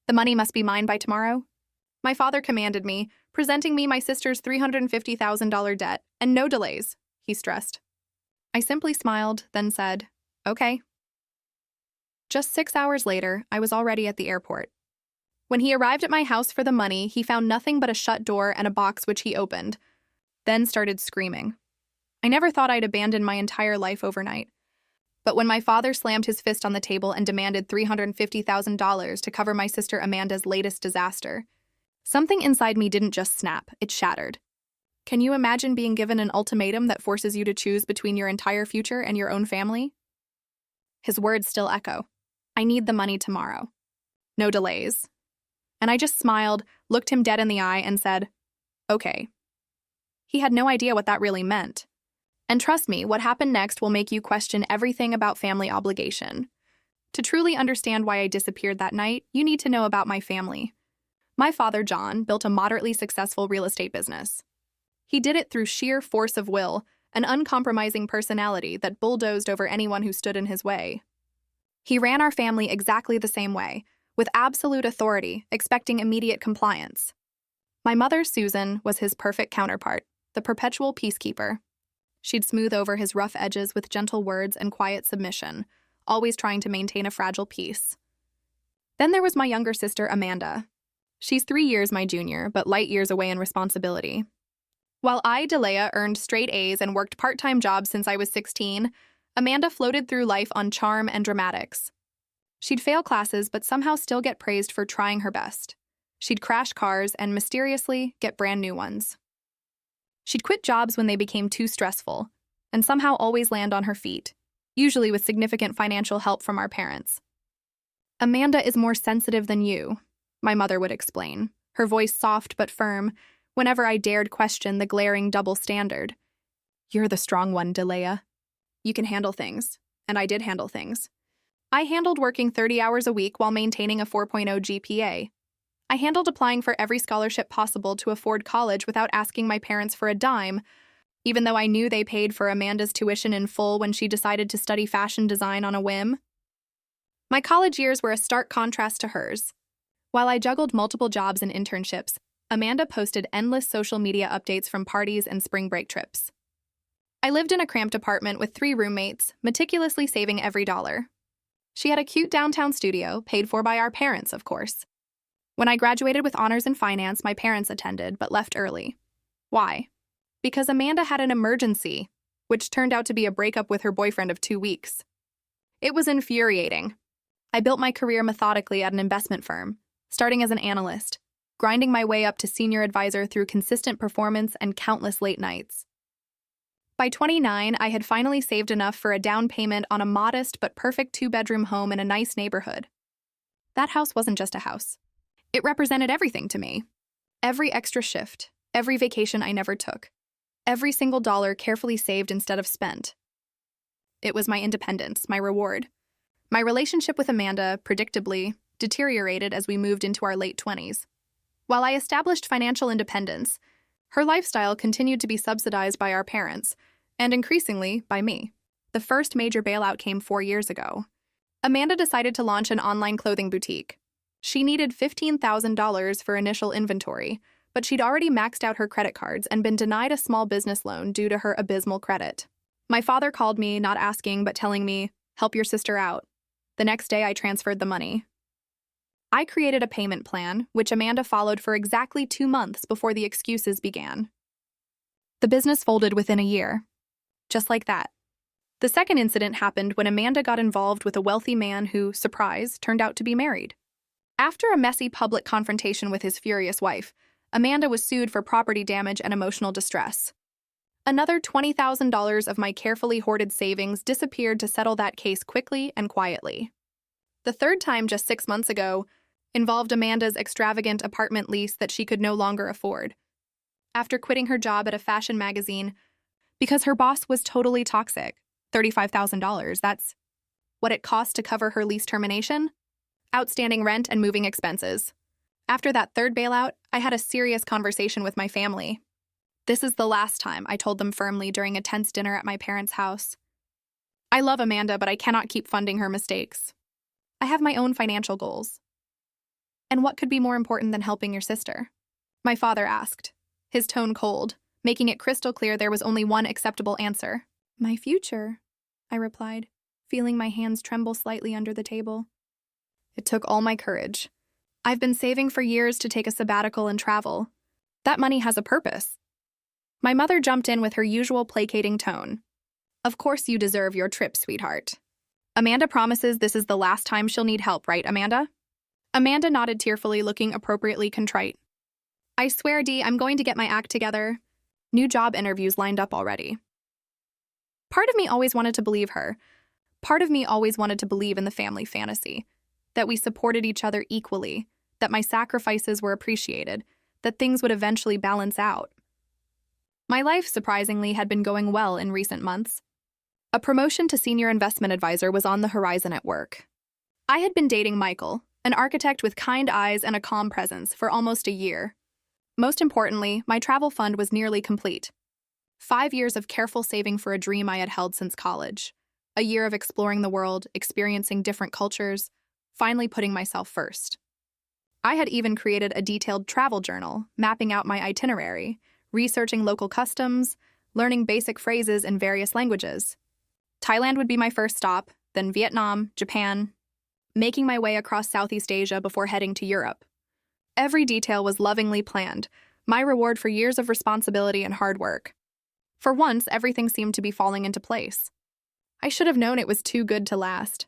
The money must be mine by tomorrow. My father commanded me, presenting me my sister's $350,000 debt, and no delays, he stressed. I simply smiled, then said, okay. Just 6 hours later, I was already at the airport. When he arrived at my house for the money, he found nothing but a shut door and a box which he opened, then started screaming. I never thought I'd abandon my entire life overnight. But when my father slammed his fist on the table and demanded $350,000 to cover my sister Amanda's latest disaster, something inside me didn't just snap, it shattered. Can you imagine being given an ultimatum that forces you to choose between your entire future and your own family? His words still echo. I need the money tomorrow. No delays. And I just smiled, looked him dead in the eye, and said, okay. He had no idea what that really meant. And trust me, what happened next will make you question everything about family obligation. To truly understand why I disappeared that night, you need to know about my family. My father, John, built a moderately successful real estate business. He did it through sheer force of will, an uncompromising personality that bulldozed over anyone who stood in his way. He ran our family exactly the same way, with absolute authority, expecting immediate compliance. My mother, Susan, was his perfect counterpart, the perpetual peacekeeper. She'd smooth over his rough edges with gentle words and quiet submission, always trying to maintain a fragile peace. Then there was my younger sister, Amanda. She's 3 years my junior, but light years away in responsibility. While I, Delea, earned straight A's and worked part-time jobs since I was 16, Amanda floated through life on charm and dramatics. She'd fail classes but somehow still get praised for trying her best. She'd crash cars and mysteriously get brand new ones. She'd quit jobs when they became too stressful, and somehow always land on her feet, usually with significant financial help from our parents. Amanda is more sensitive than you, my mother would explain, her voice soft but firm, whenever I dared question the glaring double standard. You're the strong one, Delea. You can handle things, and I did handle things. I handled working 30 hours a week while maintaining a 4.0 GPA. I handled applying for every scholarship possible to afford college without asking my parents for a dime, even though I knew they paid for Amanda's tuition in full when she decided to study fashion design on a whim. My college years were a stark contrast to hers. While I juggled multiple jobs and internships, Amanda posted endless social media updates from parties and spring break trips. I lived in a cramped apartment with 3 roommates, meticulously saving every dollar. She had a cute downtown studio, paid for by our parents, of course. When I graduated with honors in finance, my parents attended, but left early. Why? Because Amanda had an emergency, which turned out to be a breakup with her boyfriend of 2 weeks. It was infuriating. I built my career methodically at an investment firm, starting as an analyst, grinding my way up to senior advisor through consistent performance and countless late nights. By 29, I had finally saved enough for a down payment on a modest but perfect 2-bedroom home in a nice neighborhood. That house wasn't just a house. It represented everything to me. Every extra shift, every vacation I never took, every single dollar carefully saved instead of spent. It was my independence, my reward. My relationship with Amanda, predictably, deteriorated as we moved into our late 20s. While I established financial independence, her lifestyle continued to be subsidized by our parents, and increasingly, by me. The first major bailout came 4 years ago. Amanda decided to launch an online clothing boutique. She needed $15,000 for initial inventory, but she'd already maxed out her credit cards and been denied a small business loan due to her abysmal credit. My father called me, not asking but telling me, "Help your sister out." The next day, I transferred the money. I created a payment plan, which Amanda followed for exactly 2 months before the excuses began. The business folded within a year. Just like that. The second incident happened when Amanda got involved with a wealthy man who, surprise, turned out to be married. After a messy public confrontation with his furious wife, Amanda was sued for property damage and emotional distress. Another $20,000 of my carefully hoarded savings disappeared to settle that case quickly and quietly. The third time, just 6 months ago, involved Amanda's extravagant apartment lease that she could no longer afford. After quitting her job at a fashion magazine, because her boss was totally toxic, $35,000, that's what it cost to cover her lease termination, outstanding rent, and moving expenses. After that third bailout, I had a serious conversation with my family. This is the last time, I told them firmly during a tense dinner at my parents' house. I love Amanda, but I cannot keep funding her mistakes. I have my own financial goals. And what could be more important than helping your sister? My father asked, his tone cold, making it crystal clear there was only one acceptable answer. My future, I replied, feeling my hands tremble slightly under the table. It took all my courage. I've been saving for years to take a sabbatical and travel. That money has a purpose. My mother jumped in with her usual placating tone. Of course you deserve your trip, sweetheart. Amanda promises this is the last time she'll need help, right, Amanda? Amanda nodded tearfully, looking appropriately contrite. I swear, Dee, I'm going to get my act together. New job interviews lined up already. Part of me always wanted to believe her. Part of me always wanted to believe in the family fantasy, that we supported each other equally, that my sacrifices were appreciated, that things would eventually balance out. My life, surprisingly, had been going well in recent months. A promotion to senior investment advisor was on the horizon at work. I had been dating Michael, an architect with kind eyes and a calm presence, for almost a year. Most importantly, my travel fund was nearly complete. 5 years of careful saving for a dream I had held since college. A year of exploring the world, experiencing different cultures, finally putting myself first. I had even created a detailed travel journal, mapping out my itinerary, researching local customs, learning basic phrases in various languages. Thailand would be my first stop, then Vietnam, Japan, making my way across Southeast Asia before heading to Europe. Every detail was lovingly planned, my reward for years of responsibility and hard work. For once, everything seemed to be falling into place. I should have known it was too good to last.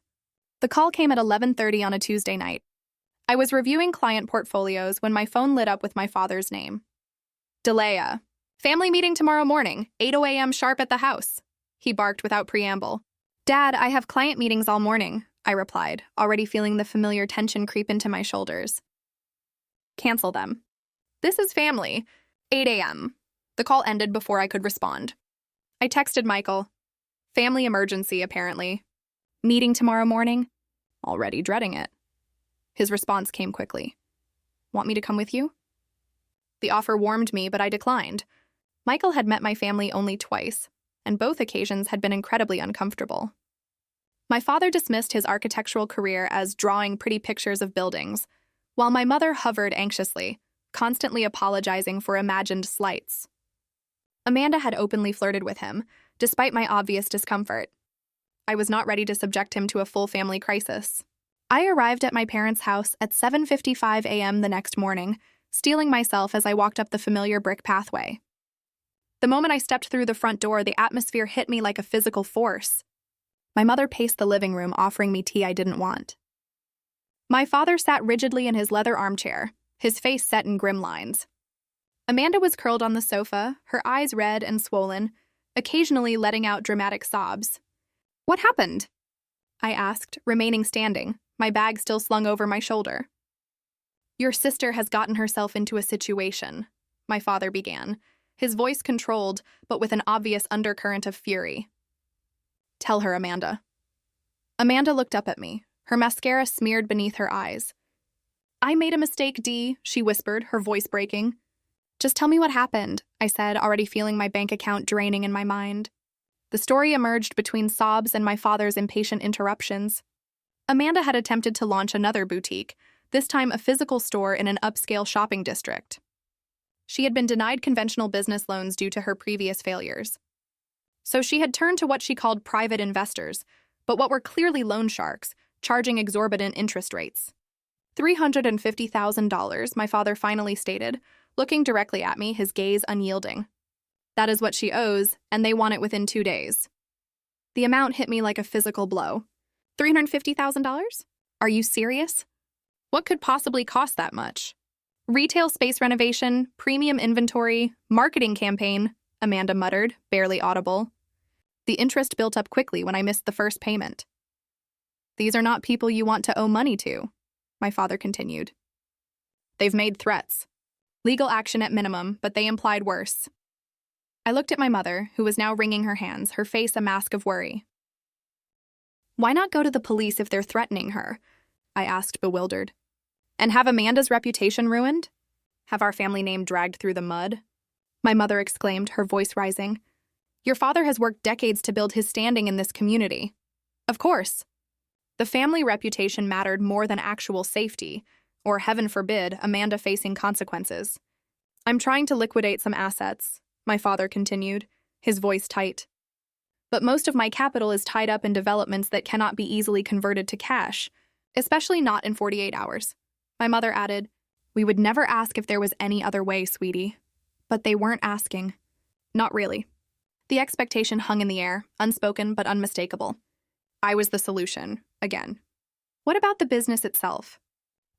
The call came at 11:30 on a Tuesday night. I was reviewing client portfolios when my phone lit up with my father's name. Delea. Family meeting tomorrow morning, 8 a.m. sharp at the house. He barked without preamble. Dad, I have client meetings all morning, I replied, already feeling the familiar tension creep into my shoulders. Cancel them. This is family. 8 a.m. The call ended before I could respond. I texted Michael. Family emergency, apparently. Meeting tomorrow morning? Already dreading it. His response came quickly. Want me to come with you? The offer warmed me, but I declined. Michael had met my family only twice, and both occasions had been incredibly uncomfortable. My father dismissed his architectural career as drawing pretty pictures of buildings, while my mother hovered anxiously, constantly apologizing for imagined slights. Amanda had openly flirted with him, despite my obvious discomfort. I was not ready to subject him to a full family crisis. I arrived at my parents' house at 7:55 a.m. the next morning, steeling myself as I walked up the familiar brick pathway. The moment I stepped through the front door, the atmosphere hit me like a physical force. My mother paced the living room, offering me tea I didn't want. My father sat rigidly in his leather armchair, his face set in grim lines. Amanda was curled on the sofa, her eyes red and swollen, occasionally letting out dramatic sobs. What happened? I asked, remaining standing, my bag still slung over my shoulder. Your sister has gotten herself into a situation, my father began, his voice controlled, but with an obvious undercurrent of fury. Tell her, Amanda. Amanda looked up at me, her mascara smeared beneath her eyes. I made a mistake, Dee, she whispered, her voice breaking. Just tell me what happened, I said, already feeling my bank account draining in my mind. The story emerged between sobs and my father's impatient interruptions. Amanda had attempted to launch another boutique, this time a physical store in an upscale shopping district. She had been denied conventional business loans due to her previous failures. So she had turned to what she called private investors, but what were clearly loan sharks, charging exorbitant interest rates. $350,000, my father finally stated, looking directly at me, his gaze unyielding. That is what she owes, and they want it within 2 days. The amount hit me like a physical blow. $350,000? Are you serious? What could possibly cost that much? Retail space renovation, premium inventory, marketing campaign, Amanda muttered, barely audible. The interest built up quickly when I missed the first payment. These are not people you want to owe money to, my father continued. They've made threats. Legal action at minimum, but they implied worse. I looked at my mother, who was now wringing her hands, her face a mask of worry. Why not go to the police if they're threatening her? I asked, bewildered. And have Amanda's reputation ruined? Have our family name dragged through the mud? My mother exclaimed, her voice rising. Your father has worked decades to build his standing in this community. Of course. The family reputation mattered more than actual safety, or heaven forbid, Amanda facing consequences. I'm trying to liquidate some assets, my father continued, his voice tight. But most of my capital is tied up in developments that cannot be easily converted to cash, especially not in 48 hours. My mother added, "We would never ask if there was any other way, sweetie." But they weren't asking. Not really. The expectation hung in the air, unspoken but unmistakable. I was the solution, again. What about the business itself?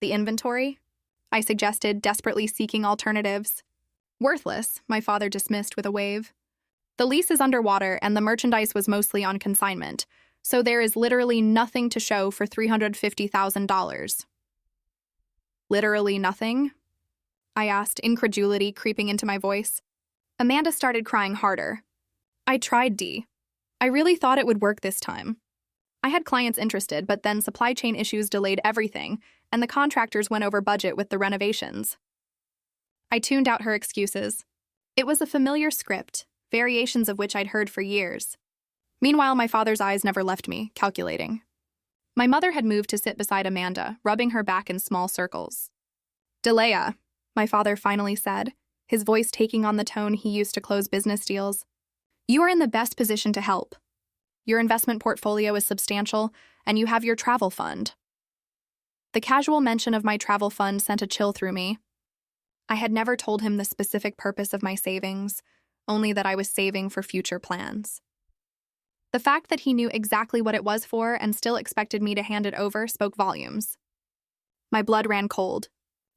The inventory? I suggested, desperately seeking alternatives. Worthless, my father dismissed with a wave. The lease is underwater and the merchandise was mostly on consignment, so there is literally nothing to show for $350,000. Literally nothing? I asked, incredulity creeping into my voice. Amanda started crying harder. I tried, Dee. I really thought it would work this time. I had clients interested, but then supply chain issues delayed everything, and the contractors went over budget with the renovations. I tuned out her excuses. It was a familiar script, variations of which I'd heard for years. Meanwhile, my father's eyes never left me, calculating. My mother had moved to sit beside Amanda, rubbing her back in small circles. "Delea," my father finally said, his voice taking on the tone he used to close business deals. "You are in the best position to help. Your investment portfolio is substantial, and you have your travel fund." The casual mention of my travel fund sent a chill through me. I had never told him the specific purpose of my savings, only that I was saving for future plans. The fact that he knew exactly what it was for and still expected me to hand it over spoke volumes. My blood ran cold.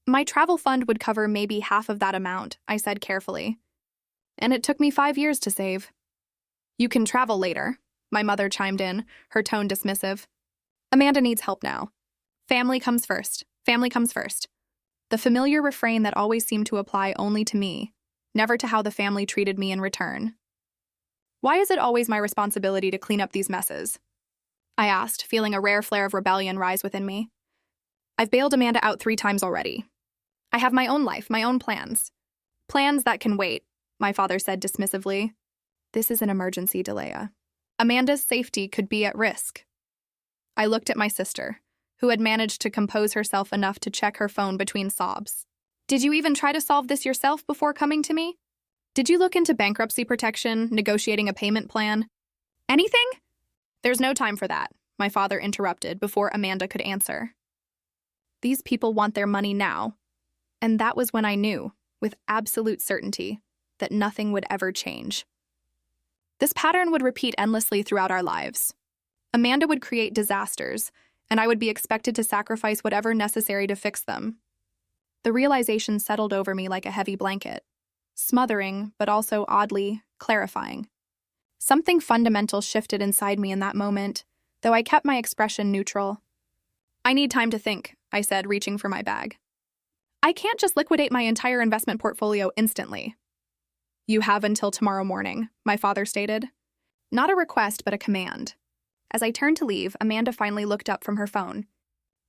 "My travel fund would cover maybe half of that amount," I said carefully. "And it took me 5 years to save." "You can travel later," my mother chimed in, her tone dismissive. "Amanda needs help now. Family comes first. Family comes first." The familiar refrain that always seemed to apply only to me, never to how the family treated me in return. Why is it always my responsibility to clean up these messes? I asked, feeling a rare flare of rebellion rise within me. I've bailed Amanda out 3 times already. I have my own life, my own plans. Plans that can wait, my father said dismissively. This is an emergency, Delea. Amanda's safety could be at risk. I looked at my sister, who had managed to compose herself enough to check her phone between sobs. Did you even try to solve this yourself before coming to me? Did you look into bankruptcy protection, negotiating a payment plan? Anything? There's no time for that, my father interrupted before Amanda could answer. These people want their money now, and that was when I knew, with absolute certainty, that nothing would ever change. This pattern would repeat endlessly throughout our lives. Amanda would create disasters, and I would be expected to sacrifice whatever necessary to fix them. The realization settled over me like a heavy blanket, smothering, but also oddly clarifying. Something fundamental shifted inside me in that moment, though I kept my expression neutral. I need time to think, I said, reaching for my bag. I can't just liquidate my entire investment portfolio instantly. You have until tomorrow morning, my father stated. Not a request, but a command. As I turned to leave, Amanda finally looked up from her phone.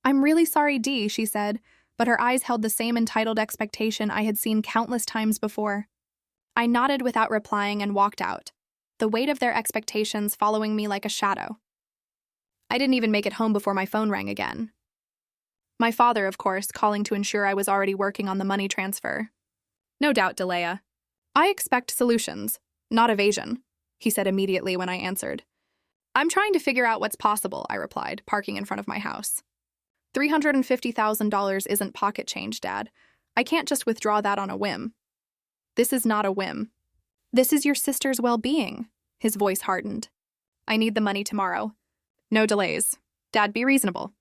I'm really sorry, Dee, she said, but her eyes held the same entitled expectation I had seen countless times before. I nodded without replying and walked out, the weight of their expectations following me like a shadow. I didn't even make it home before my phone rang again. My father, of course, calling to ensure I was already working on the money transfer. No doubt, Delea. I expect solutions, not evasion, he said immediately when I answered. I'm trying to figure out what's possible, I replied, parking in front of my house. $350,000 isn't pocket change, Dad. I can't just withdraw that on a whim. This is not a whim. This is your sister's well-being, his voice hardened. I need the money tomorrow. No delays. Dad, be reasonable.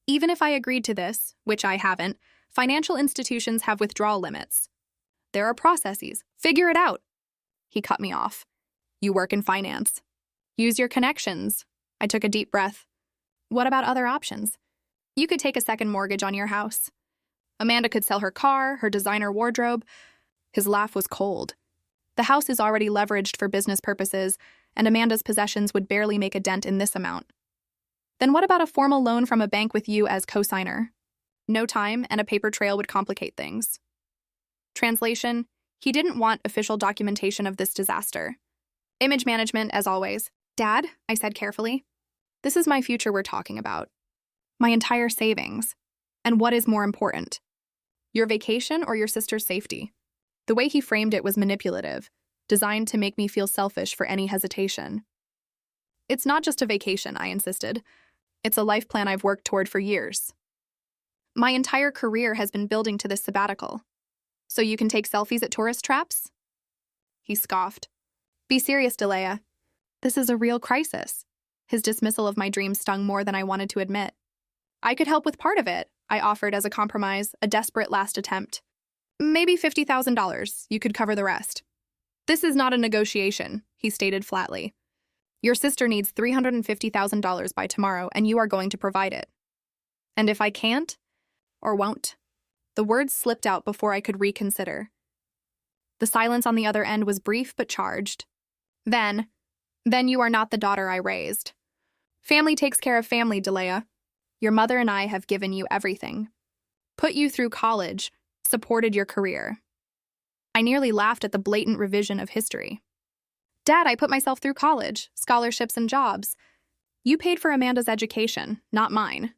Even if I agreed to this, which I haven't, financial institutions have withdrawal limits. There are processes. Figure it out. He cut me off. You work in finance. Use your connections. I took a deep breath. What about other options? You could take a second mortgage on your house. Amanda could sell her car, her designer wardrobe. His laugh was cold. The house is already leveraged for business purposes, and Amanda's possessions would barely make a dent in this amount. Then what about a formal loan from a bank with you as co-signer? No time, and a paper trail would complicate things. Translation: he didn't want official documentation of this disaster. Image management, as always. Dad, I said carefully, this is my future we're talking about. My entire savings. And what is more important? Your vacation or your sister's safety? The way he framed it was manipulative, designed to make me feel selfish for any hesitation. It's not just a vacation, I insisted. It's a life plan I've worked toward for years. My entire career has been building to this sabbatical. So you can take selfies at tourist traps? He scoffed. Be serious, Delia. This is a real crisis. His dismissal of my dream stung more than I wanted to admit. I could help with part of it, I offered as a compromise, a desperate last attempt. Maybe $50,000. You could cover the rest. This is not a negotiation, he stated flatly. Your sister needs $350,000 by tomorrow, and you are going to provide it. And if I can't, or won't? The words slipped out before I could reconsider. The silence on the other end was brief but charged. Then you are not the daughter I raised. Family takes care of family, Delia. Your mother and I have given you everything. Put you through college, supported your career. I nearly laughed at the blatant revision of history. Dad, I put myself through college, scholarships and jobs. You paid for Amanda's education, not mine.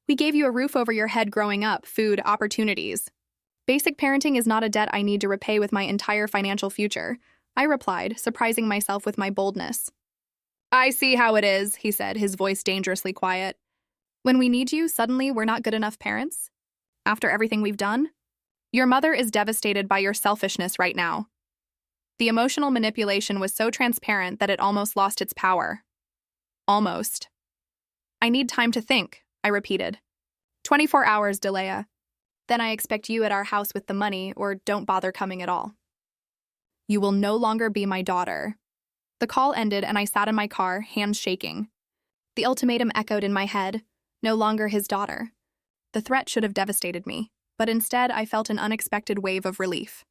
We gave you a roof over your head growing up, food, opportunities. Basic parenting is not a debt I need to repay with my entire financial future, I replied, surprising myself with my boldness. I see how it is, he said, his voice dangerously quiet. When we need you, suddenly we're not good enough parents? After everything we've done? Your mother is devastated by your selfishness right now. The emotional manipulation was so transparent that it almost lost its power. Almost. I need time to think, I repeated. 24 hours, Delia. Then I expect you at our house with the money, or don't bother coming at all. You will no longer be my daughter. The call ended and I sat in my car, hands shaking. The ultimatum echoed in my head, no longer his daughter. The threat should have devastated me, but instead I felt an unexpected wave of relief.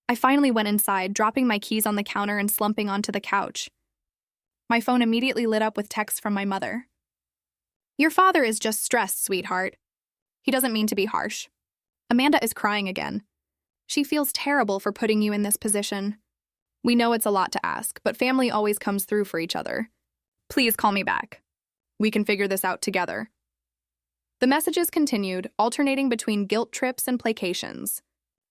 I finally went inside, dropping my keys on the counter and slumping onto the couch. My phone immediately lit up with texts from my mother. Your father is just stressed, sweetheart. He doesn't mean to be harsh. Amanda is crying again. She feels terrible for putting you in this position. We know it's a lot to ask, but family always comes through for each other. Please call me back. We can figure this out together. The messages continued, alternating between guilt trips and placations.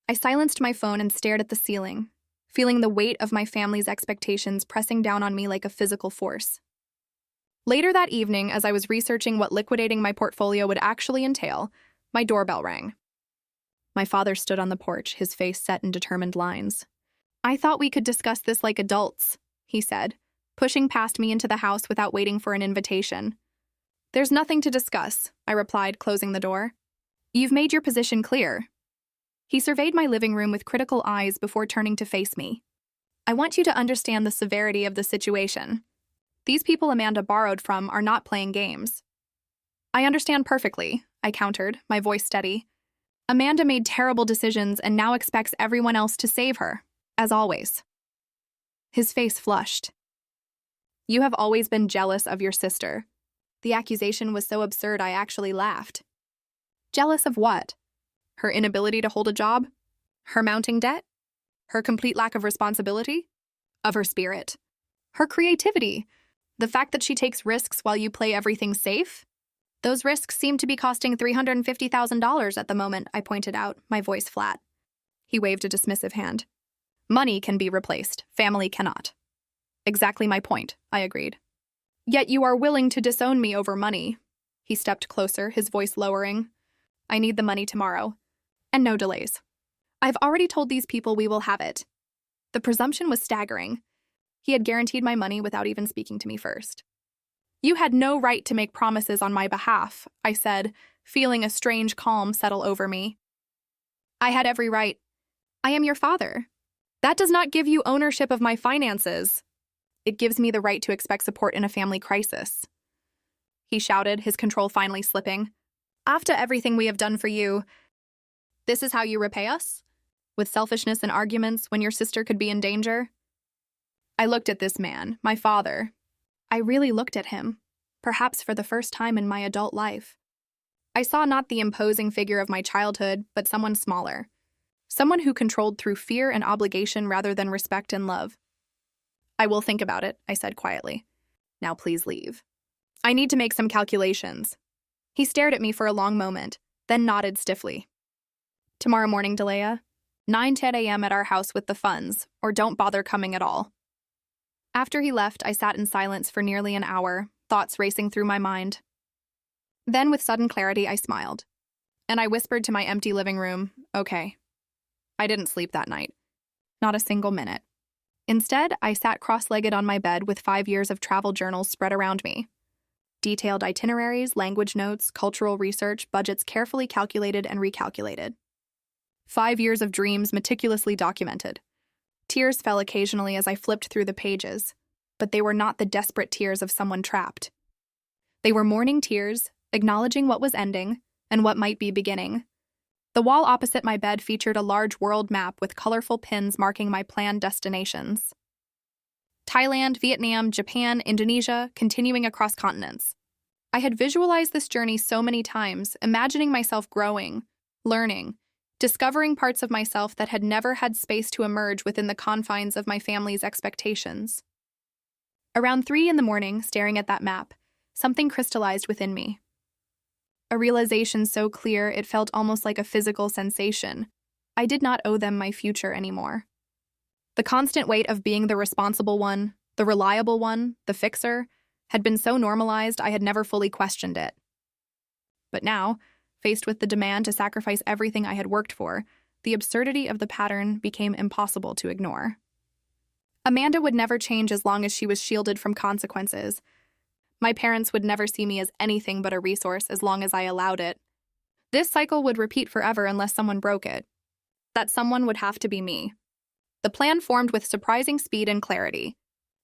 I silenced my phone and stared at the ceiling, feeling the weight of my family's expectations pressing down on me like a physical force. Later that evening, as I was researching what liquidating my portfolio would actually entail, my doorbell rang. My father stood on the porch, his face set in determined lines. I thought we could discuss this like adults, he said, pushing past me into the house without waiting for an invitation. There's nothing to discuss, I replied, closing the door. You've made your position clear. He surveyed my living room with critical eyes before turning to face me. I want you to understand the severity of the situation. These people Amanda borrowed from are not playing games. I understand perfectly, I countered, my voice steady. Amanda made terrible decisions and now expects everyone else to save her, as always. His face flushed. You have always been jealous of your sister. The accusation was so absurd I actually laughed. Jealous of what? Her inability to hold a job? Her mounting debt? Her complete lack of responsibility? Of her spirit? Her creativity? The fact that she takes risks while you play everything safe? Those risks seem to be costing $350,000 at the moment, I pointed out, my voice flat. He waved a dismissive hand. Money can be replaced, family cannot. Exactly my point, I agreed. Yet you are willing to disown me over money. He stepped closer, his voice lowering. I need the money tomorrow. And no delays. I've already told these people we will have it. The presumption was staggering. He had guaranteed my money without even speaking to me first. You had no right to make promises on my behalf, I said, feeling a strange calm settle over me. I had every right. I am your father. That does not give you ownership of my finances. It gives me the right to expect support in a family crisis. He shouted, his control finally slipping. After everything we have done for you, this is how you repay us? With selfishness and arguments when your sister could be in danger? I looked at this man, my father. I really looked at him, perhaps for the first time in my adult life. I saw not the imposing figure of my childhood, but someone smaller. Someone who controlled through fear and obligation rather than respect and love. I will think about it, I said quietly. Now please leave. I need to make some calculations. He stared at me for a long moment, then nodded stiffly. Tomorrow morning, Delia. 9:10 a.m. at our house with the funds, or don't bother coming at all. After he left, I sat in silence for nearly an hour, thoughts racing through my mind. Then, with sudden clarity, I smiled. And I whispered to my empty living room, okay. I didn't sleep that night. Not a single minute. Instead, I sat cross-legged on my bed with 5 years of travel journals spread around me. Detailed itineraries, language notes, cultural research, budgets carefully calculated and recalculated. 5 years of dreams meticulously documented. Tears fell occasionally as I flipped through the pages, but they were not the desperate tears of someone trapped. They were mourning tears, acknowledging what was ending and what might be beginning. The wall opposite my bed featured a large world map with colorful pins marking my planned destinations. Thailand, Vietnam, Japan, Indonesia, continuing across continents. I had visualized this journey so many times, imagining myself growing, learning, discovering parts of myself that had never had space to emerge within the confines of my family's expectations. Around 3 in the morning, staring at that map, something crystallized within me. A realization so clear it felt almost like a physical sensation. I did not owe them my future anymore. The constant weight of being the responsible one, the reliable one, the fixer, had been so normalized I had never fully questioned it. But now, faced with the demand to sacrifice everything I had worked for, the absurdity of the pattern became impossible to ignore. Amanda would never change as long as she was shielded from consequences. My parents would never see me as anything but a resource as long as I allowed it. This cycle would repeat forever unless someone broke it. That someone would have to be me. The plan formed with surprising speed and clarity.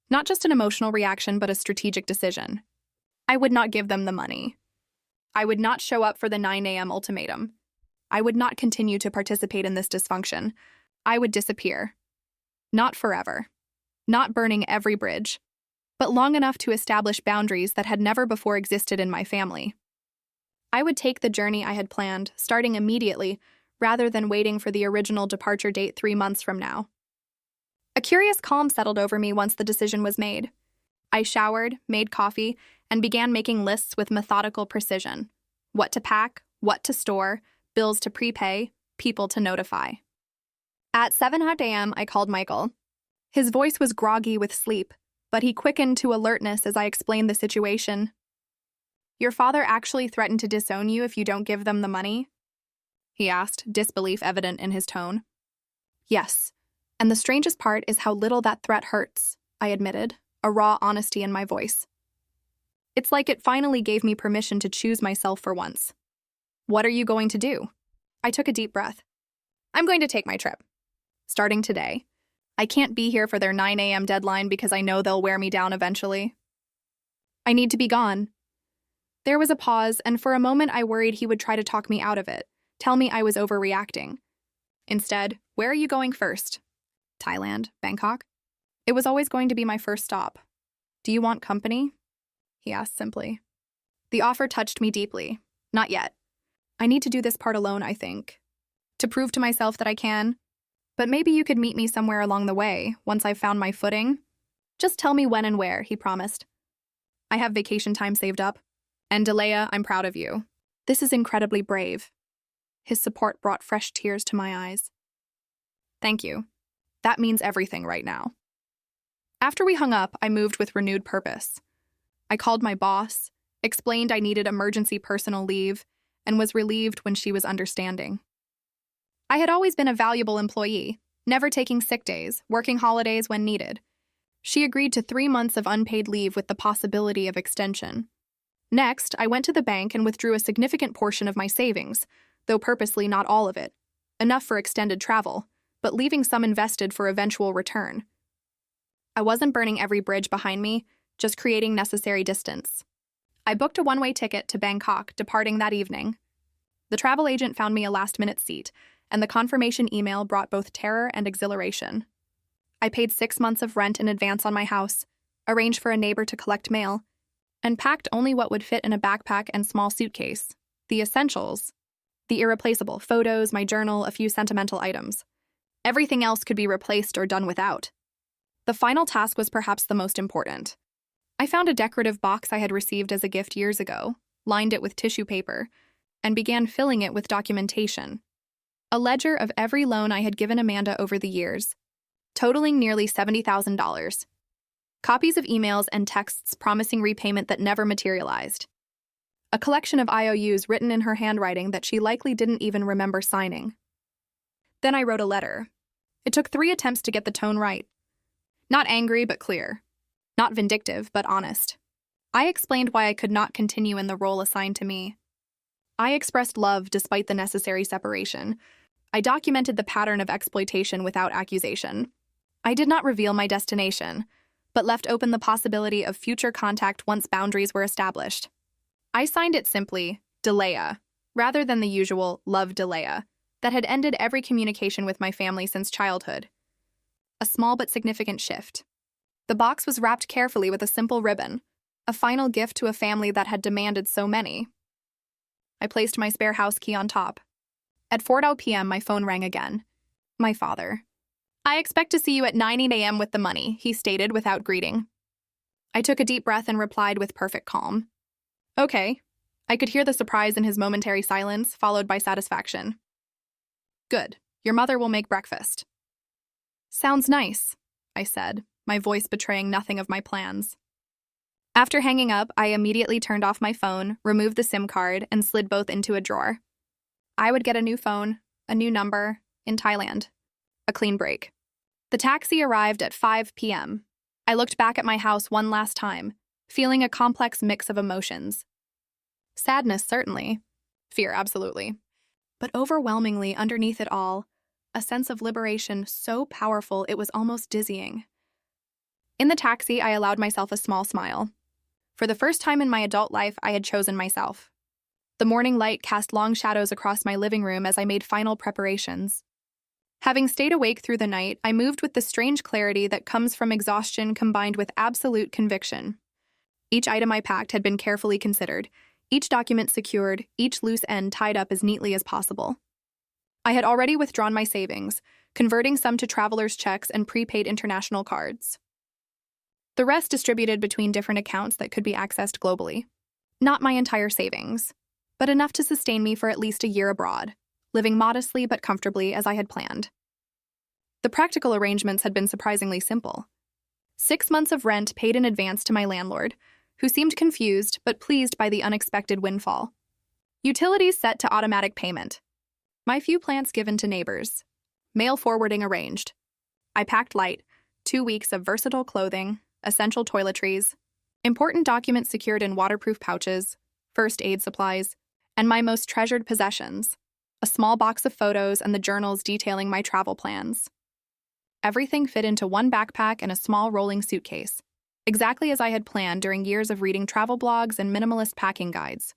Not just an emotional reaction, but a strategic decision. I would not give them the money. I would not show up for the 9 a.m. ultimatum. I would not continue to participate in this dysfunction. I would disappear. Not forever. Not burning every bridge, but long enough to establish boundaries that had never before existed in my family. I would take the journey I had planned, starting immediately, rather than waiting for the original departure date 3 months from now. A curious calm settled over me once the decision was made. I showered, made coffee, and began making lists with methodical precision. What to pack, what to store, bills to prepay, people to notify. At 7 a.m., I called Michael. His voice was groggy with sleep, but he quickened to alertness as I explained the situation. Your father actually threatened to disown you if you don't give them the money? He asked, disbelief evident in his tone. Yes, and the strangest part is how little that threat hurts, I admitted, a raw honesty in my voice. It's like it finally gave me permission to choose myself for once. What are you going to do? I took a deep breath. I'm going to take my trip. Starting today. I can't be here for their 9 a.m. deadline because I know they'll wear me down eventually. I need to be gone. There was a pause, and for a moment I worried he would try to talk me out of it, tell me I was overreacting. Instead, where are you going first? Thailand, Bangkok? It was always going to be my first stop. Do you want company? He asked simply. The offer touched me deeply. Not yet. I need to do this part alone, I think. To prove to myself that I can. But maybe you could meet me somewhere along the way, once I've found my footing. Just tell me when and where, he promised. I have vacation time saved up. And Delia, I'm proud of you. This is incredibly brave. His support brought fresh tears to my eyes. Thank you. That means everything right now. After we hung up, I moved with renewed purpose. I called my boss, explained I needed emergency personal leave, and was relieved when she was understanding. I had always been a valuable employee, never taking sick days, working holidays when needed. She agreed to 3 months of unpaid leave with the possibility of extension. Next, I went to the bank and withdrew a significant portion of my savings, though purposely not all of it, enough for extended travel, but leaving some invested for eventual return. I wasn't burning every bridge behind me, just creating necessary distance. I booked a one-way ticket to Bangkok, departing that evening. The travel agent found me a last-minute seat, and the confirmation email brought both terror and exhilaration. I paid 6 months of rent in advance on my house, arranged for a neighbor to collect mail, and packed only what would fit in a backpack and small suitcase, the essentials, the irreplaceable photos, my journal, a few sentimental items. Everything else could be replaced or done without. The final task was perhaps the most important. I found a decorative box I had received as a gift years ago, lined it with tissue paper, and began filling it with documentation. A ledger of every loan I had given Amanda over the years, totaling nearly $70,000. Copies of emails and texts promising repayment that never materialized. A collection of IOUs written in her handwriting that she likely didn't even remember signing. Then I wrote a letter. It took 3 attempts to get the tone right. Not angry, but clear. Not vindictive, but honest. I explained why I could not continue in the role assigned to me. I expressed love despite the necessary separation. I documented the pattern of exploitation without accusation. I did not reveal my destination, but left open the possibility of future contact once boundaries were established. I signed it simply, Delea, rather than the usual love Delea that had ended every communication with my family since childhood. A small but significant shift. The box was wrapped carefully with a simple ribbon, a final gift to a family that had demanded so many. I placed my spare house key on top. At 4:00 p.m., my phone rang again. My father. "I expect to see you at 9 a.m. with the money," he stated without greeting. I took a deep breath and replied with perfect calm. "Okay." I could hear the surprise in his momentary silence, followed by satisfaction. "Good. Your mother will make breakfast." "Sounds nice," I said, my voice betraying nothing of my plans. After hanging up, I immediately turned off my phone, removed the SIM card, and slid both into a drawer. I would get a new phone, a new number, in Thailand. A clean break. The taxi arrived at 5 p.m. I looked back at my house one last time, feeling a complex mix of emotions. Sadness, certainly. Fear, absolutely. But overwhelmingly, underneath it all, a sense of liberation so powerful it was almost dizzying. In the taxi, I allowed myself a small smile. For the first time in my adult life, I had chosen myself. The morning light cast long shadows across my living room as I made final preparations. Having stayed awake through the night, I moved with the strange clarity that comes from exhaustion combined with absolute conviction. Each item I packed had been carefully considered, each document secured, each loose end tied up as neatly as possible. I had already withdrawn my savings, converting some to traveler's checks and prepaid international cards. The rest distributed between different accounts that could be accessed globally. Not my entire savings, but enough to sustain me for at least a year abroad, living modestly but comfortably as I had planned. The practical arrangements had been surprisingly simple. 6 months of rent paid in advance to my landlord, who seemed confused but pleased by the unexpected windfall. Utilities set to automatic payment. My few plants given to neighbors. Mail forwarding arranged. I packed light, 2 weeks of versatile clothing, essential toiletries, important documents secured in waterproof pouches, first aid supplies, and my most treasured possessions, a small box of photos and the journals detailing my travel plans. Everything fit into one backpack and a small rolling suitcase, exactly as I had planned during years of reading travel blogs and minimalist packing guides.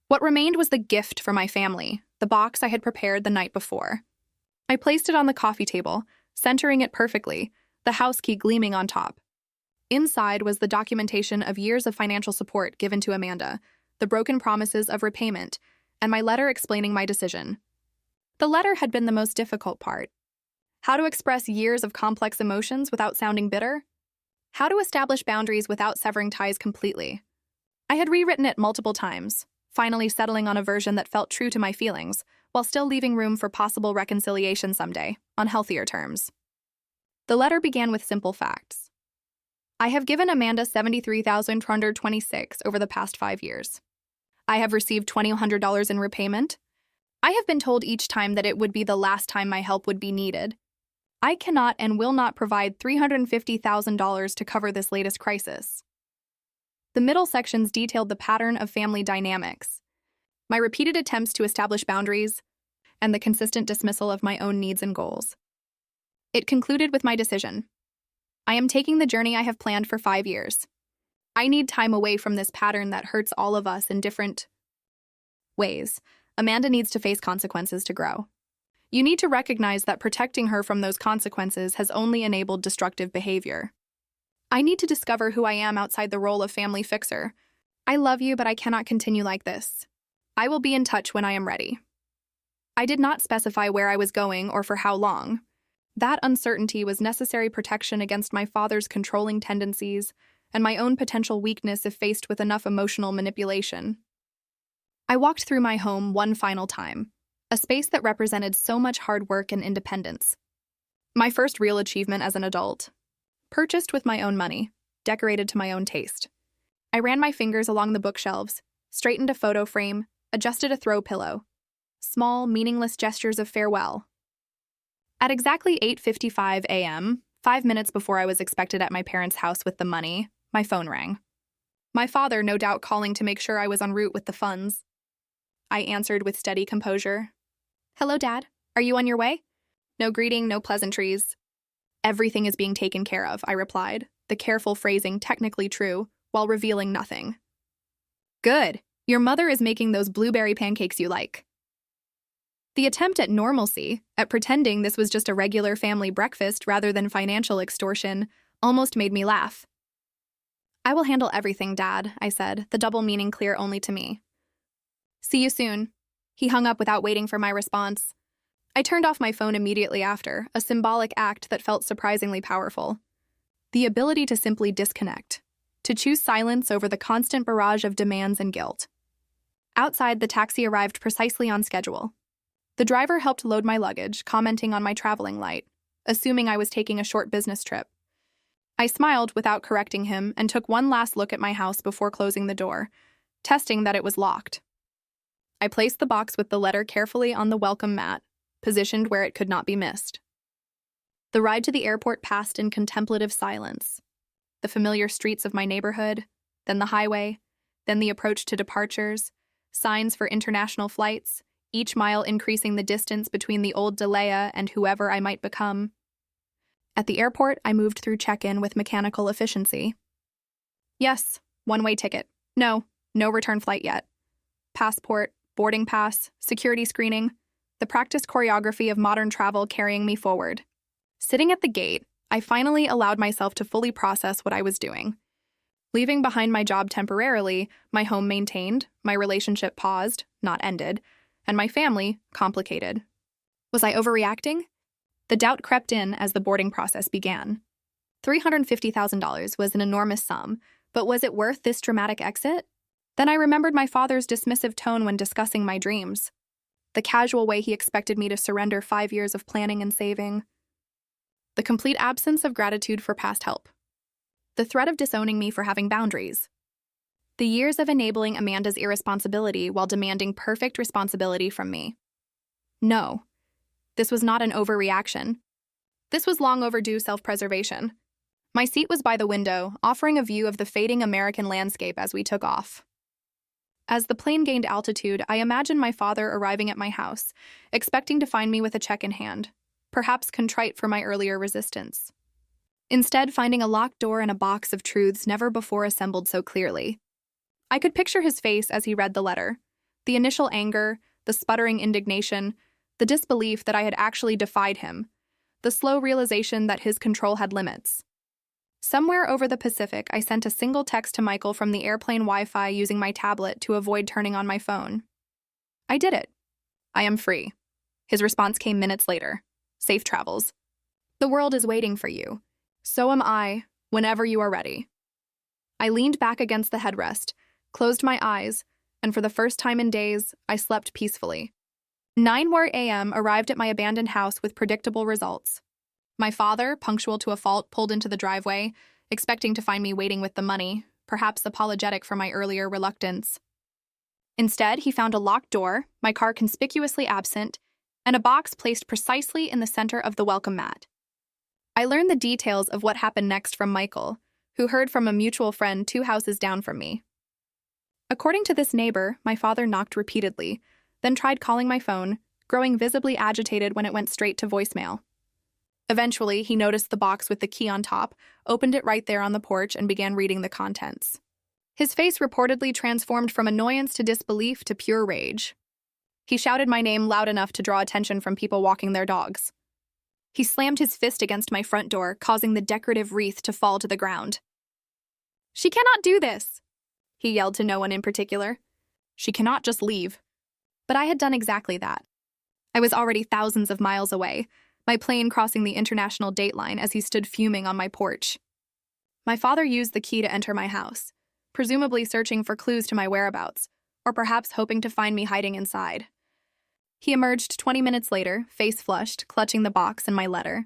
What remained was the gift for my family, the box I had prepared the night before. I placed it on the coffee table, centering it perfectly, the house key gleaming on top. Inside was the documentation of years of financial support given to Amanda, the broken promises of repayment, and my letter explaining my decision. The letter had been the most difficult part. How to express years of complex emotions without sounding bitter? How to establish boundaries without severing ties completely? I had rewritten it multiple times, finally settling on a version that felt true to my feelings, while still leaving room for possible reconciliation someday, on healthier terms. The letter began with simple facts. I have given Amanda $73,226 over the past 5 years. I have received $2,100 in repayment. I have been told each time that it would be the last time my help would be needed. I cannot and will not provide $350,000 to cover this latest crisis. The middle sections detailed the pattern of family dynamics, my repeated attempts to establish boundaries, and the consistent dismissal of my own needs and goals. It concluded with my decision. I am taking the journey I have planned for 5 years. I need time away from this pattern that hurts all of us in different ways. Amanda needs to face consequences to grow. You need to recognize that protecting her from those consequences has only enabled destructive behavior. I need to discover who I am outside the role of family fixer. I love you, but I cannot continue like this. I will be in touch when I am ready. I did not specify where I was going or for how long. That uncertainty was necessary protection against my father's controlling tendencies and my own potential weakness if faced with enough emotional manipulation. I walked through my home one final time, a space that represented so much hard work and independence. My first real achievement as an adult. Purchased with my own money, decorated to my own taste. I ran my fingers along the bookshelves, straightened a photo frame, adjusted a throw pillow. Small, meaningless gestures of farewell. At exactly 8:55 a.m., 5 minutes before I was expected at my parents' house with the money, my phone rang. My father, no doubt, calling to make sure I was en route with the funds. I answered with steady composure. "Hello, Dad. Are you on your way?" No greeting, no pleasantries. "Everything is being taken care of," I replied, the careful phrasing technically true, while revealing nothing. "Good. Your mother is making those blueberry pancakes you like." The attempt at normalcy, at pretending this was just a regular family breakfast rather than financial extortion, almost made me laugh. "I will handle everything, Dad," I said, the double meaning clear only to me. "See you soon." He hung up without waiting for my response. I turned off my phone immediately after, a symbolic act that felt surprisingly powerful. The ability to simply disconnect, to choose silence over the constant barrage of demands and guilt. Outside, the taxi arrived precisely on schedule. The driver helped load my luggage, commenting on my traveling light, assuming I was taking a short business trip. I smiled without correcting him and took one last look at my house before closing the door, testing that it was locked. I placed the box with the letter carefully on the welcome mat, positioned where it could not be missed. The ride to the airport passed in contemplative silence. The familiar streets of my neighborhood, then the highway, then the approach to departures, signs for international flights, each mile increasing the distance between the old Delea and whoever I might become. At the airport, I moved through check-in with mechanical efficiency. Yes, one-way ticket. No return flight yet. Passport, boarding pass, security screening, the practiced choreography of modern travel carrying me forward. Sitting at the gate, I finally allowed myself to fully process what I was doing. Leaving behind my job temporarily, my home maintained, my relationship paused, not ended, and my family complicated. Was I overreacting? The doubt crept in as the boarding process began. $350,000 was an enormous sum, but was it worth this dramatic exit? Then I remembered my father's dismissive tone when discussing my dreams. The casual way he expected me to surrender 5 years of planning and saving. The complete absence of gratitude for past help. The threat of disowning me for having boundaries. The years of enabling Amanda's irresponsibility while demanding perfect responsibility from me. No, this was not an overreaction. This was long overdue self-preservation. My seat was by the window, offering a view of the fading American landscape as we took off. As the plane gained altitude, I imagined my father arriving at my house, expecting to find me with a check in hand, perhaps contrite for my earlier resistance. Instead, finding a locked door and a box of truths never before assembled so clearly. I could picture his face as he read the letter, the initial anger, the sputtering indignation, the disbelief that I had actually defied him, the slow realization that his control had limits. Somewhere over the Pacific, I sent a single text to Michael from the airplane Wi-Fi using my tablet to avoid turning on my phone. I did it. I am free. His response came minutes later. Safe travels. The world is waiting for you. So am I, whenever you are ready. I leaned back against the headrest, closed my eyes, and for the first time in days, I slept peacefully. 9 a.m. arrived at my abandoned house with predictable results. My father, punctual to a fault, pulled into the driveway, expecting to find me waiting with the money, perhaps apologetic for my earlier reluctance. Instead, he found a locked door, my car conspicuously absent, and a box placed precisely in the center of the welcome mat. I learned the details of what happened next from Michael, who heard from a mutual friend 2 houses down from me. According to this neighbor, my father knocked repeatedly, then tried calling my phone, growing visibly agitated when it went straight to voicemail. Eventually, he noticed the box with the key on top, opened it right there on the porch, and began reading the contents. His face reportedly transformed from annoyance to disbelief to pure rage. He shouted my name loud enough to draw attention from people walking their dogs. He slammed his fist against my front door, causing the decorative wreath to fall to the ground. "She cannot do this," he yelled to no one in particular. "She cannot just leave." But I had done exactly that. I was already thousands of miles away, my plane crossing the international dateline as he stood fuming on my porch. My father used the key to enter my house, presumably searching for clues to my whereabouts, or perhaps hoping to find me hiding inside. He emerged 20 minutes later, face flushed, clutching the box and my letter.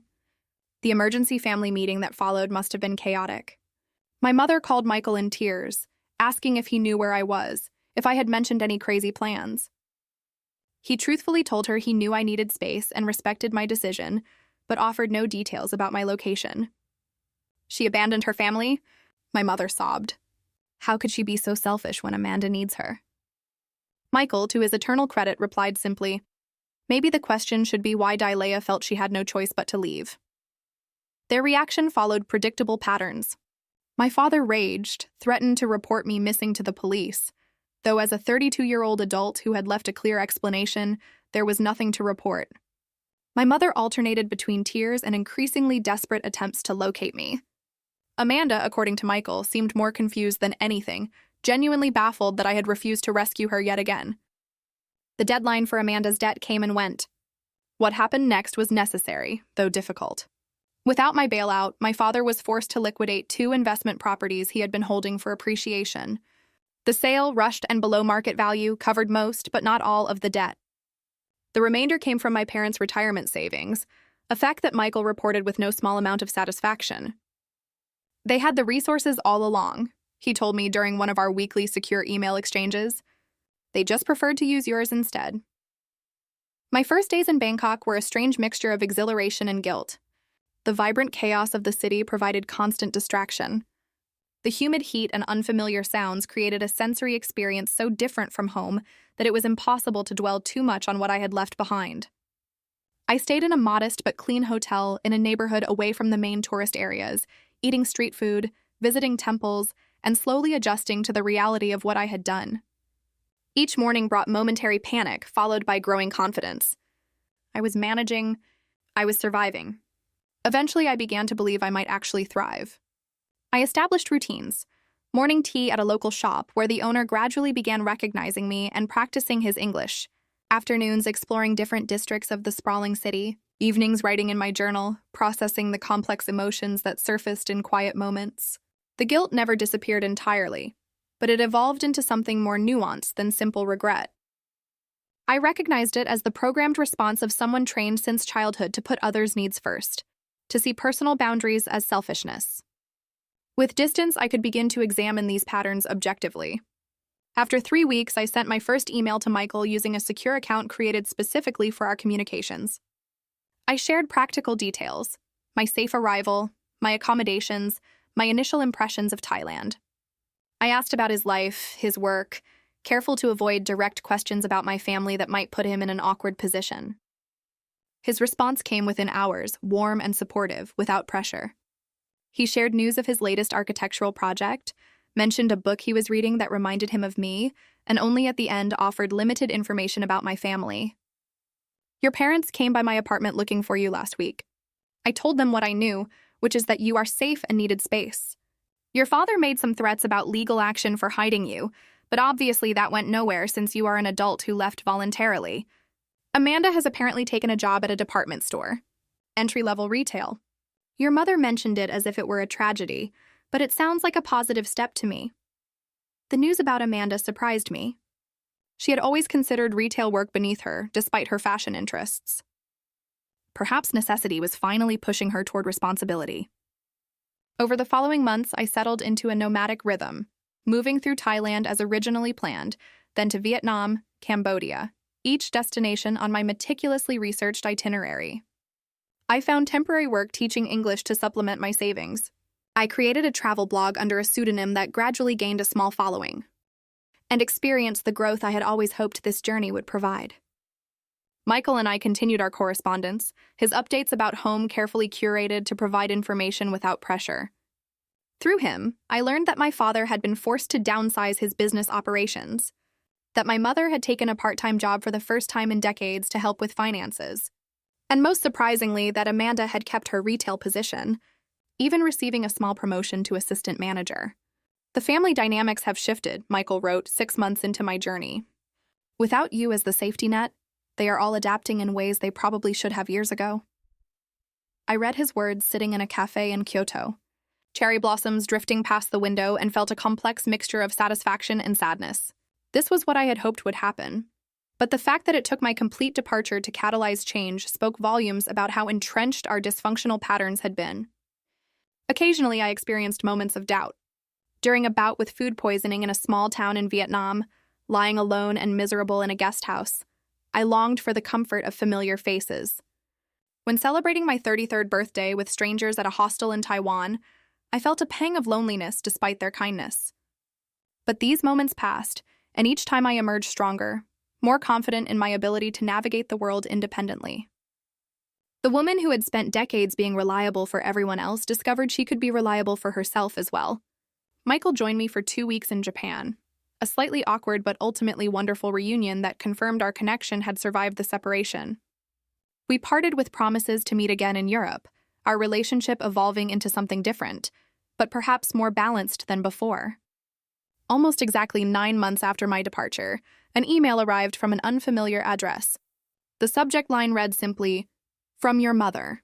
The emergency family meeting that followed must have been chaotic. My mother called Michael in tears, asking if he knew where I was, if I had mentioned any crazy plans. He truthfully told her he knew I needed space and respected my decision, but offered no details about my location. She abandoned her family? My mother sobbed. How could she be so selfish when Amanda needs her? Michael, to his eternal credit, replied simply, maybe the question should be why Dilea felt she had no choice but to leave. Their reaction followed predictable patterns. My father raged, threatened to report me missing to the police, though as a 32-year-old adult who had left a clear explanation, there was nothing to report. My mother alternated between tears and increasingly desperate attempts to locate me. Amanda, according to Michael, seemed more confused than anything, genuinely baffled that I had refused to rescue her yet again. The deadline for Amanda's debt came and went. What happened next was necessary, though difficult. Without my bailout, my father was forced to liquidate 2 investment properties he had been holding for appreciation. The sale, rushed and below market value, covered most, but not all, of the debt. The remainder came from my parents' retirement savings, a fact that Michael reported with no small amount of satisfaction. They had the resources all along, he told me during one of our weekly secure email exchanges. They just preferred to use yours instead. My first days in Bangkok were a strange mixture of exhilaration and guilt. The vibrant chaos of the city provided constant distraction. The humid heat and unfamiliar sounds created a sensory experience so different from home that it was impossible to dwell too much on what I had left behind. I stayed in a modest but clean hotel in a neighborhood away from the main tourist areas, eating street food, visiting temples, and slowly adjusting to the reality of what I had done. Each morning brought momentary panic, followed by growing confidence. I was managing, I was surviving. Eventually, I began to believe I might actually thrive. I established routines. Morning tea at a local shop where the owner gradually began recognizing me and practicing his English. Afternoons exploring different districts of the sprawling city. Evenings writing in my journal, processing the complex emotions that surfaced in quiet moments. The guilt never disappeared entirely, but it evolved into something more nuanced than simple regret. I recognized it as the programmed response of someone trained since childhood to put others' needs first, to see personal boundaries as selfishness. With distance, I could begin to examine these patterns objectively. After 3 weeks, I sent my first email to Michael using a secure account created specifically for our communications. I shared practical details, my safe arrival, my accommodations, my initial impressions of Thailand. I asked about his life, his work, careful to avoid direct questions about my family that might put him in an awkward position. His response came within hours, warm and supportive, without pressure. He shared news of his latest architectural project, mentioned a book he was reading that reminded him of me, and only at the end offered limited information about my family. Your parents came by my apartment looking for you last week. I told them what I knew, which is that you are safe and needed space. Your father made some threats about legal action for hiding you, but obviously that went nowhere since you are an adult who left voluntarily. Amanda has apparently taken a job at a department store. Entry-level retail. Your mother mentioned it as if it were a tragedy, but it sounds like a positive step to me. The news about Amanda surprised me. She had always considered retail work beneath her, despite her fashion interests. Perhaps necessity was finally pushing her toward responsibility. Over the following months, I settled into a nomadic rhythm, moving through Thailand as originally planned, then to Vietnam, Cambodia, each destination on my meticulously researched itinerary. I found temporary work teaching English to supplement my savings. I created a travel blog under a pseudonym that gradually gained a small following, and experienced the growth I had always hoped this journey would provide. Michael and I continued our correspondence, his updates about home carefully curated to provide information without pressure. Through him, I learned that my father had been forced to downsize his business operations, that my mother had taken a part-time job for the first time in decades to help with finances, and most surprisingly, that Amanda had kept her retail position, even receiving a small promotion to assistant manager. The family dynamics have shifted, Michael wrote 6 months into my journey. Without you as the safety net, they are all adapting in ways they probably should have years ago. I read his words sitting in a cafe in Kyoto, cherry blossoms drifting past the window, and felt a complex mixture of satisfaction and sadness. This was what I had hoped would happen. But the fact that it took my complete departure to catalyze change spoke volumes about how entrenched our dysfunctional patterns had been. Occasionally, I experienced moments of doubt. During a bout with food poisoning in a small town in Vietnam, lying alone and miserable in a guest house, I longed for the comfort of familiar faces. When celebrating my 33rd birthday with strangers at a hostel in Taiwan, I felt a pang of loneliness despite their kindness. But these moments passed, and each time I emerged stronger, more confident in my ability to navigate the world independently. The woman who had spent decades being reliable for everyone else discovered she could be reliable for herself as well. Michael joined me for 2 weeks in Japan, a slightly awkward but ultimately wonderful reunion that confirmed our connection had survived the separation. We parted with promises to meet again in Europe, our relationship evolving into something different, but perhaps more balanced than before. Almost exactly 9 months after my departure, an email arrived from an unfamiliar address. The subject line read simply, "From your mother."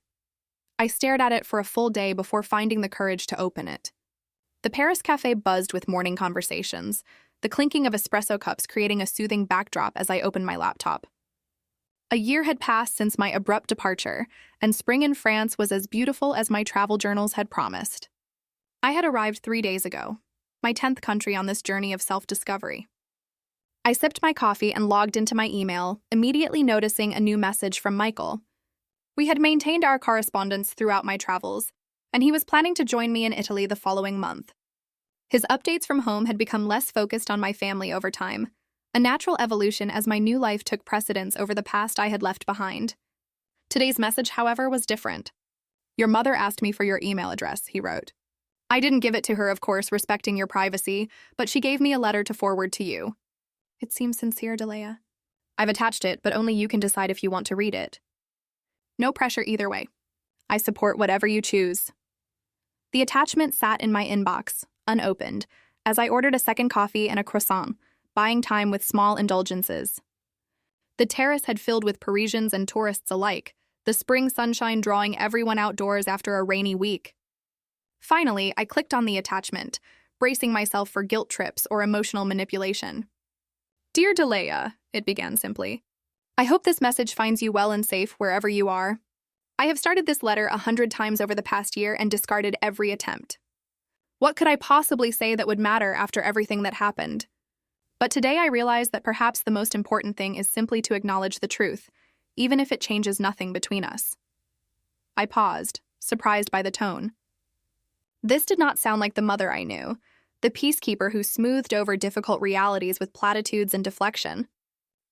I stared at it for a full day before finding the courage to open it. The Paris cafe buzzed with morning conversations, the clinking of espresso cups creating a soothing backdrop as I opened my laptop. A year had passed since my abrupt departure, and spring in France was as beautiful as my travel journals had promised. I had arrived 3 days ago, my 10th country on this journey of self-discovery. I sipped my coffee and logged into my email, immediately noticing a new message from Michael. We had maintained our correspondence throughout my travels, and he was planning to join me in Italy the following month. His updates from home had become less focused on my family over time, a natural evolution as my new life took precedence over the past I had left behind. Today's message, however, was different. "Your mother asked me for your email address," he wrote. "I didn't give it to her, of course, respecting your privacy, but she gave me a letter to forward to you. It seems sincere, Delia. I've attached it, but only you can decide if you want to read it. No pressure either way. I support whatever you choose." The attachment sat in my inbox, unopened, as I ordered a second coffee and a croissant, buying time with small indulgences. The terrace had filled with Parisians and tourists alike, the spring sunshine drawing everyone outdoors after a rainy week. Finally, I clicked on the attachment, bracing myself for guilt trips or emotional manipulation. "Dear Delia," it began simply, "I hope this message finds you well and safe wherever you are. I have started this letter 100 times over the past year and discarded every attempt. What could I possibly say that would matter after everything that happened? But today I realize that perhaps the most important thing is simply to acknowledge the truth, even if it changes nothing between us." I paused, surprised by the tone. This did not sound like the mother I knew, the peacekeeper who smoothed over difficult realities with platitudes and deflection.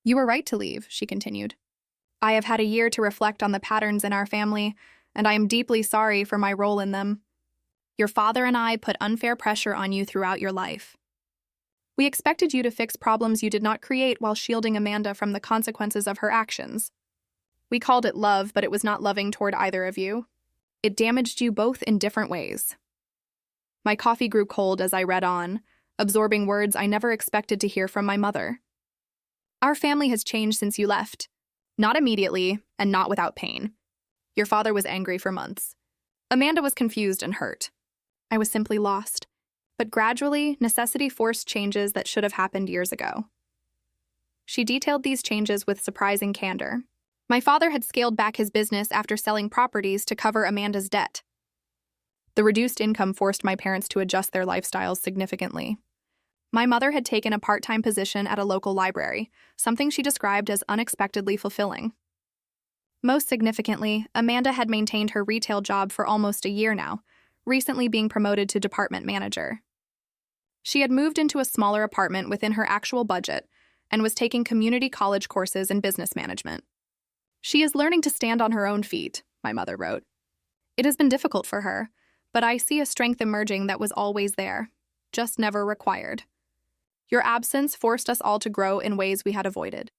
"You were right to leave," she continued. "I have had a year to reflect on the patterns in our family, and I am deeply sorry for my role in them. Your father and I put unfair pressure on you throughout your life. We expected you to fix problems you did not create while shielding Amanda from the consequences of her actions. We called it love, but it was not loving toward either of you. It damaged you both in different ways." My coffee grew cold as I read on, absorbing words I never expected to hear from my mother. "Our family has changed since you left. Not immediately, and not without pain. Your father was angry for months. Amanda was confused and hurt. I was simply lost. But gradually, necessity forced changes that should have happened years ago." She detailed these changes with surprising candor. My father had scaled back his business after selling properties to cover Amanda's debt. The reduced income forced my parents to adjust their lifestyles significantly. My mother had taken a part-time position at a local library, something she described as unexpectedly fulfilling. Most significantly, Amanda had maintained her retail job for almost a year now, recently being promoted to department manager. She had moved into a smaller apartment within her actual budget and was taking community college courses in business management. "She is learning to stand on her own feet," my mother wrote. "It has been difficult for her, but I see a strength emerging that was always there, just never required. Your absence forced us all to grow in ways we had avoided."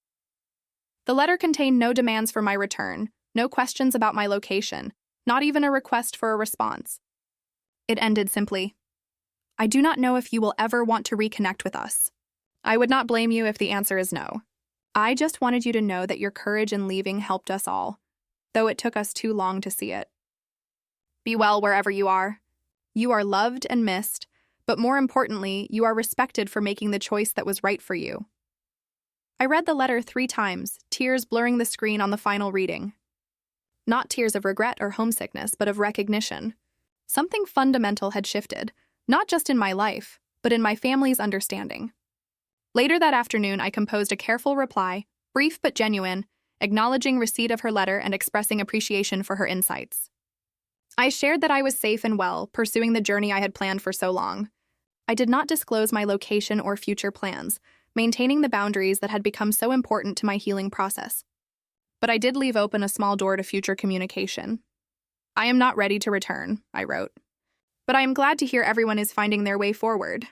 The letter contained no demands for my return, no questions about my location, not even a request for a response. It ended simply, "I do not know if you will ever want to reconnect with us. I would not blame you if the answer is no. I just wanted you to know that your courage in leaving helped us all, though it took us too long to see it. Be well wherever you are. You are loved and missed, But more importantly, you are respected for making the choice that was right for you. I read the letter 3 times, tears blurring the screen on the final reading. Not tears of regret or homesickness, but of recognition. Something fundamental had shifted, not just in my life, but in my family's understanding. Later that afternoon, I composed a careful reply, brief but genuine, acknowledging receipt of her letter and expressing appreciation for her insights. I shared that I was safe and well, pursuing the journey I had planned for so long. I did not disclose my location or future plans, maintaining the boundaries that had become so important to my healing process. But I did leave open a small door to future communication. I am not ready to return, I wrote. But I am glad to hear everyone is finding their way forward.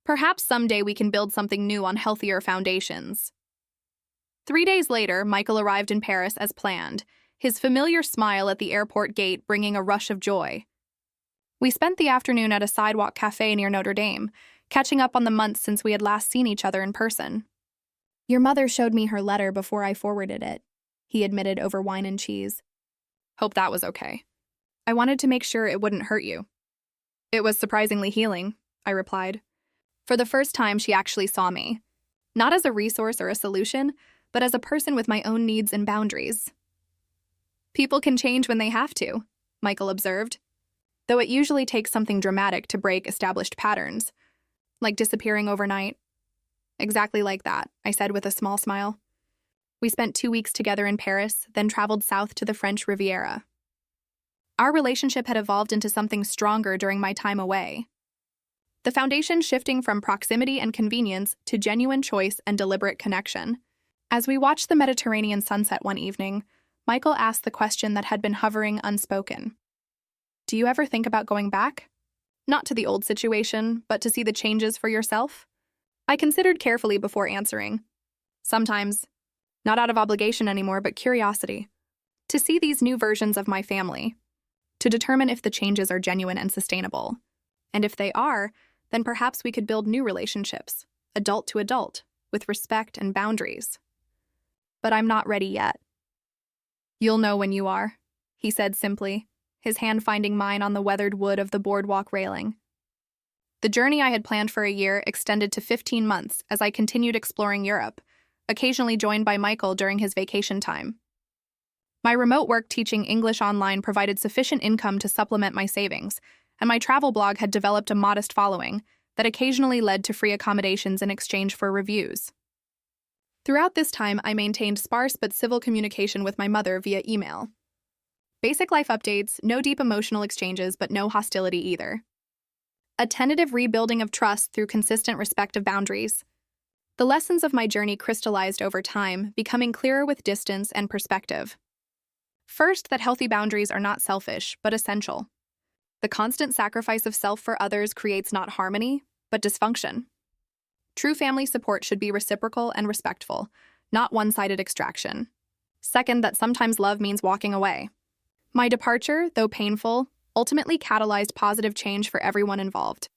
Perhaps someday we can build something new on healthier foundations. 3 days later, Michael arrived in Paris as planned, his familiar smile at the airport gate bringing a rush of joy. We spent the afternoon at a sidewalk cafe near Notre Dame, catching up on the months since we had last seen each other in person. Your mother showed me her letter before I forwarded it, he admitted over wine and cheese. Hope that was okay. I wanted to make sure it wouldn't hurt you. It was surprisingly healing, I replied. For the first time, she actually saw me. Not as a resource or a solution, but as a person with my own needs and boundaries. People can change when they have to, Michael observed, though it usually takes something dramatic to break established patterns, like disappearing overnight. Exactly like that, I said with a small smile. We spent 2 weeks together in Paris, then traveled south to the French Riviera. Our relationship had evolved into something stronger during my time away. The foundation shifting from proximity and convenience to genuine choice and deliberate connection. As we watched the Mediterranean sunset one evening, Michael asked the question that had been hovering unspoken. Do you ever think about going back? Not to the old situation, but to see the changes for yourself? I considered carefully before answering. Sometimes, not out of obligation anymore, but curiosity. To see these new versions of my family. To determine if the changes are genuine and sustainable. And if they are, then perhaps we could build new relationships, adult to adult, with respect and boundaries. But I'm not ready yet. You'll know when you are, he said simply, his hand finding mine on the weathered wood of the boardwalk railing. The journey I had planned for a year extended to 15 months as I continued exploring Europe, occasionally joined by Michael during his vacation time. My remote work teaching English online provided sufficient income to supplement my savings, and my travel blog had developed a modest following that occasionally led to free accommodations in exchange for reviews. Throughout this time, I maintained sparse but civil communication with my mother via email. Basic life updates, no deep emotional exchanges, but no hostility either. A tentative rebuilding of trust through consistent respect of boundaries. The lessons of my journey crystallized over time, becoming clearer with distance and perspective. First, that healthy boundaries are not selfish, but essential. The constant sacrifice of self for others creates not harmony, but dysfunction. True family support should be reciprocal and respectful, not one-sided extraction. Second, that sometimes love means walking away. My departure, though painful, ultimately catalyzed positive change for everyone involved.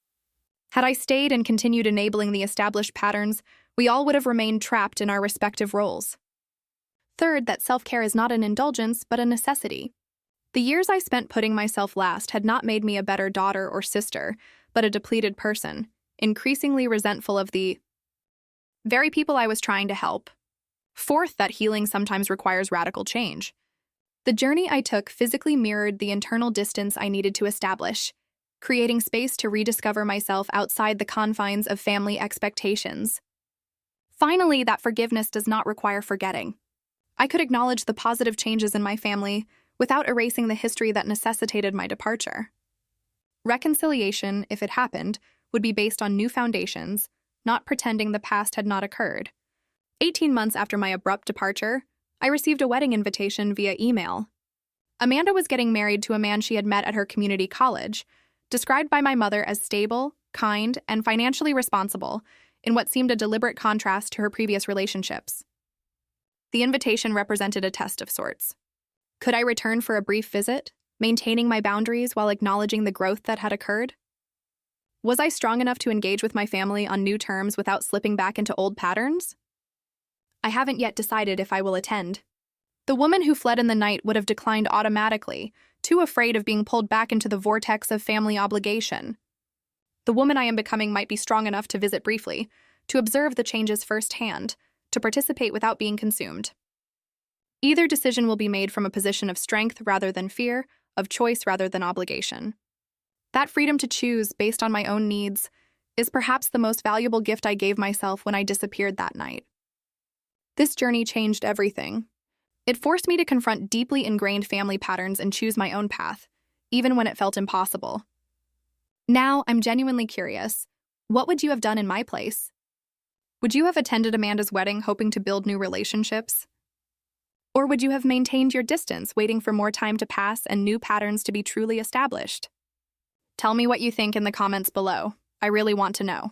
Had I stayed and continued enabling the established patterns, we all would have remained trapped in our respective roles. Third, that self-care is not an indulgence, but a necessity. The years I spent putting myself last had not made me a better daughter or sister, but a depleted person, increasingly resentful of the very people I was trying to help. Fourth, that healing sometimes requires radical change. The journey I took physically mirrored the internal distance I needed to establish, creating space to rediscover myself outside the confines of family expectations. Finally, that forgiveness does not require forgetting. I could acknowledge the positive changes in my family without erasing the history that necessitated my departure. Reconciliation, if it happened, would be based on new foundations, not pretending the past had not occurred. 18 months after my abrupt departure, I received a wedding invitation via email. Amanda was getting married to a man she had met at her community college, described by my mother as stable, kind, and financially responsible, in what seemed a deliberate contrast to her previous relationships. The invitation represented a test of sorts. Could I return for a brief visit, maintaining my boundaries while acknowledging the growth that had occurred? Was I strong enough to engage with my family on new terms without slipping back into old patterns? I haven't yet decided if I will attend. The woman who fled in the night would have declined automatically, too afraid of being pulled back into the vortex of family obligation. The woman I am becoming might be strong enough to visit briefly, to observe the changes firsthand, to participate without being consumed. Either decision will be made from a position of strength rather than fear, of choice rather than obligation. That freedom to choose based on my own needs is perhaps the most valuable gift I gave myself when I disappeared that night. This journey changed everything. It forced me to confront deeply ingrained family patterns and choose my own path, even when it felt impossible. Now, I'm genuinely curious. What would you have done in my place? Would you have attended Amanda's wedding hoping to build new relationships? Or would you have maintained your distance, waiting for more time to pass and new patterns to be truly established? Tell me what you think in the comments below. I really want to know.